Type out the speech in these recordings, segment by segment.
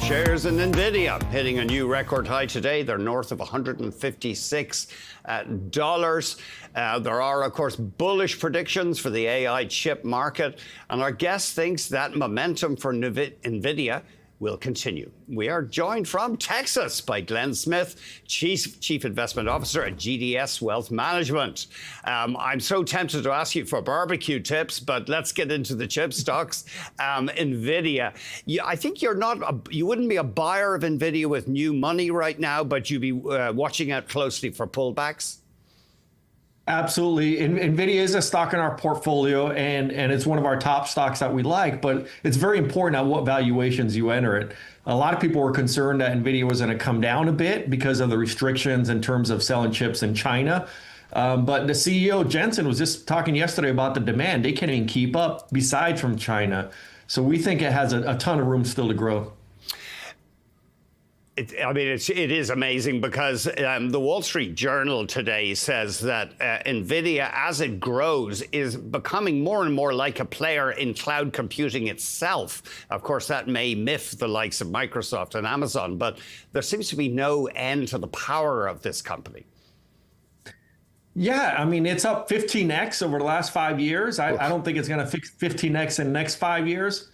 Shares in Nvidia hitting a new record high today. They're north of $156. There are, of course, bullish predictions for the AI chip market. And our guest thinks that momentum for Nvidia will continue. We are joined from Texas by Glen Smith, Chief Investment Officer at GDS Wealth Management. I'm so tempted to ask you for barbecue tips, but let's get into the chip stocks. Nvidia, I think you wouldn't be a buyer of Nvidia with new money right now, but you'd be watching out closely for pullbacks. Absolutely. Nvidia is a stock in our portfolio, and it's one of our top stocks that we like, but it's very important at what valuations you enter it. A lot of people were concerned that Nvidia was going to come down a bit because of the restrictions in terms of selling chips in China. But the CEO, Jensen, was just talking yesterday about the demand. They can't even keep up besides from China. So we think it has a ton of room still to grow. It is amazing because the Wall Street Journal today says that Nvidia, as it grows, is becoming more and more like a player in cloud computing itself. Of course, that may miff the likes of Microsoft and Amazon, but there seems to be no end to the power of this company. Yeah, I mean, it's up 15x over the last 5 years. I don't think it's going to fix 15x in the next 5 years,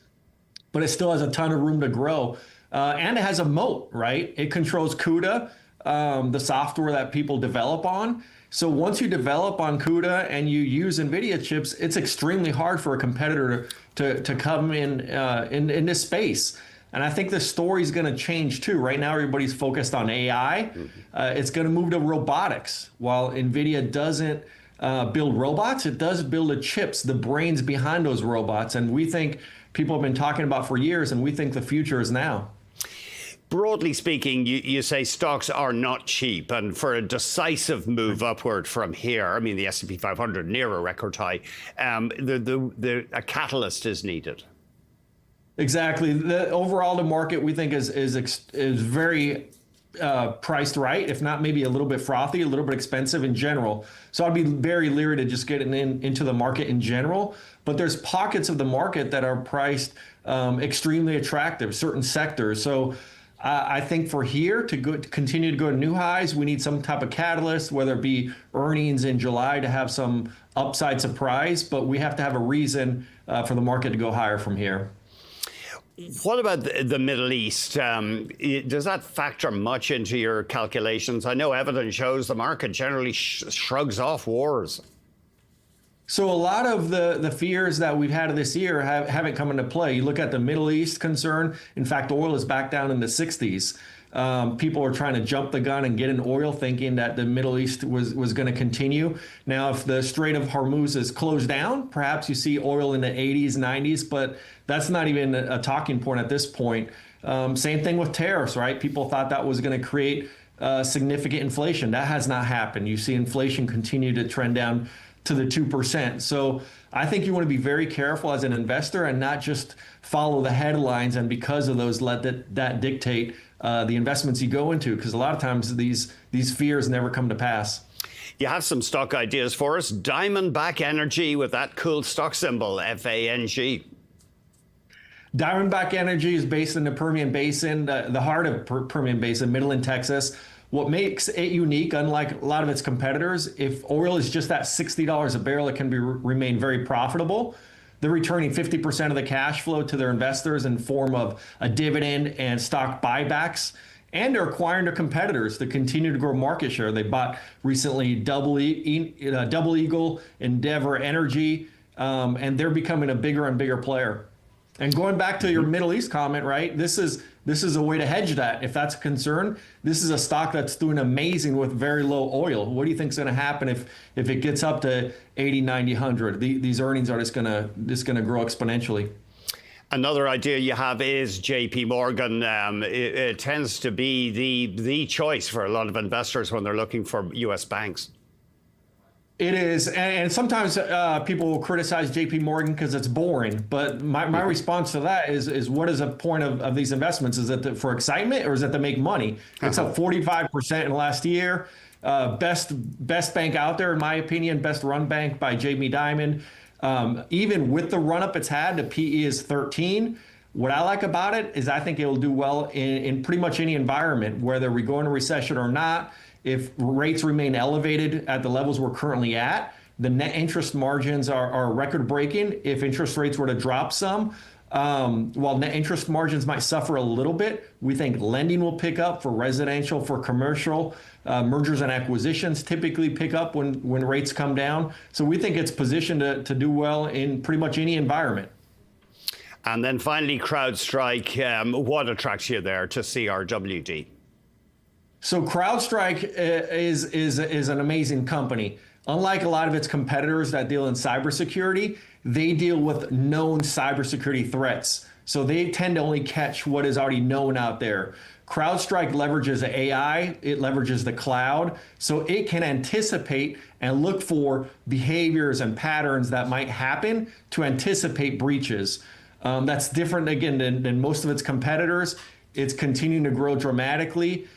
but it still has a ton of room to grow. And it has a moat, right? It controls CUDA, the software that people develop on. So once you develop on CUDA and you use NVIDIA chips, it's extremely hard for a competitor to come in this space. And I think the story is going to change too. Right now, everybody's focused on AI. It's going to move to robotics. While NVIDIA doesn't build robots, it does build the chips, the brains behind those robots. And we think people have been talking about for years, and we think the future is now. Broadly speaking, you say stocks are not cheap, and for a decisive move upward from here, I mean, the S&P 500 near a record high, a catalyst is needed. Exactly. Overall, the market we think is very priced right, if not maybe a little bit frothy, a little bit expensive in general. So I'd be very leery to just getting into the market in general. But there's pockets of the market that are priced extremely attractive, certain sectors. So I think for here to continue to go to new highs, we need some type of catalyst, whether it be earnings in July to have some upside surprise. But we have to have a reason for the market to go higher from here. What about the Middle East? Does that factor much into your calculations? I know evidence shows the market generally shrugs off wars. So a lot of the fears that we've had this year haven't come into play. You look at the Middle East concern. In fact, oil is back down in the 60s. People are trying to jump the gun and get in oil thinking that the Middle East was going to continue. Now, if the Strait of Hormuz is closed down, perhaps you see oil in the 80s, 90s, but that's not even a talking point at this point. Same thing with tariffs, right? People thought that was going to create significant inflation. That has not happened. You see inflation continue to trend down to the 2%. So I think you want to be very careful as an investor and not just follow the headlines and because of those let that dictate the investments you go into, because a lot of times these fears never come to pass. You have some stock ideas for us. Diamondback Energy with that cool stock symbol, FANG. Diamondback Energy is based in the Permian Basin, the heart of Permian Basin, Midland, Texas. What makes it unique, unlike a lot of its competitors, if oil is just at $60 a barrel, it can remain very profitable. They're returning 50% of the cash flow to their investors in form of a dividend and stock buybacks. And they're acquiring their competitors to continue to grow market share. They bought recently Double Eagle, Endeavor Energy, and they're becoming a bigger and bigger player. And going back to your Middle East comment, right? This is a way to hedge that. If that's a concern, this is a stock that's doing amazing with very low oil. What do you think is going to happen if it gets up to 80, 90, 100? These earnings are just going to grow exponentially. Another idea you have is JP Morgan. It tends to be the choice for a lot of investors when they're looking for U.S. banks. It is, and sometimes people will criticize JP Morgan because it's boring. But my response to that is what is the point of these investments? Is it for excitement or is it to make money? It's up 45% in the last year. Best bank out there, in my opinion, best run bank by Jamie Dimon. Even with the run up it's had, the PE is 13. What I like about it is I think it'll do well in pretty much any environment, whether we go into recession or not. If rates remain elevated at the levels we're currently at, the net interest margins are record breaking. If interest rates were to drop some, while net interest margins might suffer a little bit, we think lending will pick up for residential, for commercial. Mergers and acquisitions typically pick up when rates come down. So we think it's positioned to do well in pretty much any environment. And then finally, CrowdStrike. What attracts you there to CRWD? So CrowdStrike is an amazing company. Unlike a lot of its competitors that deal in cybersecurity, they deal with known cybersecurity threats. So they tend to only catch what is already known out there. CrowdStrike leverages AI, it leverages the cloud, so it can anticipate and look for behaviors and patterns that might happen to anticipate breaches. That's different, again, than most of its competitors. It's continuing to grow dramatically.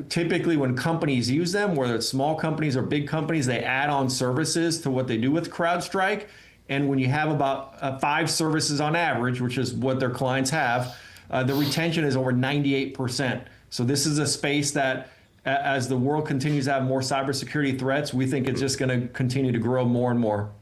Typically, when companies use them, whether it's small companies or big companies, they add on services to what they do with CrowdStrike. And when you have about 5 services on average, which is what their clients have, the retention is over 98%. So this is a space that, as the world continues to have more cybersecurity threats, we think it's just going to continue to grow more and more.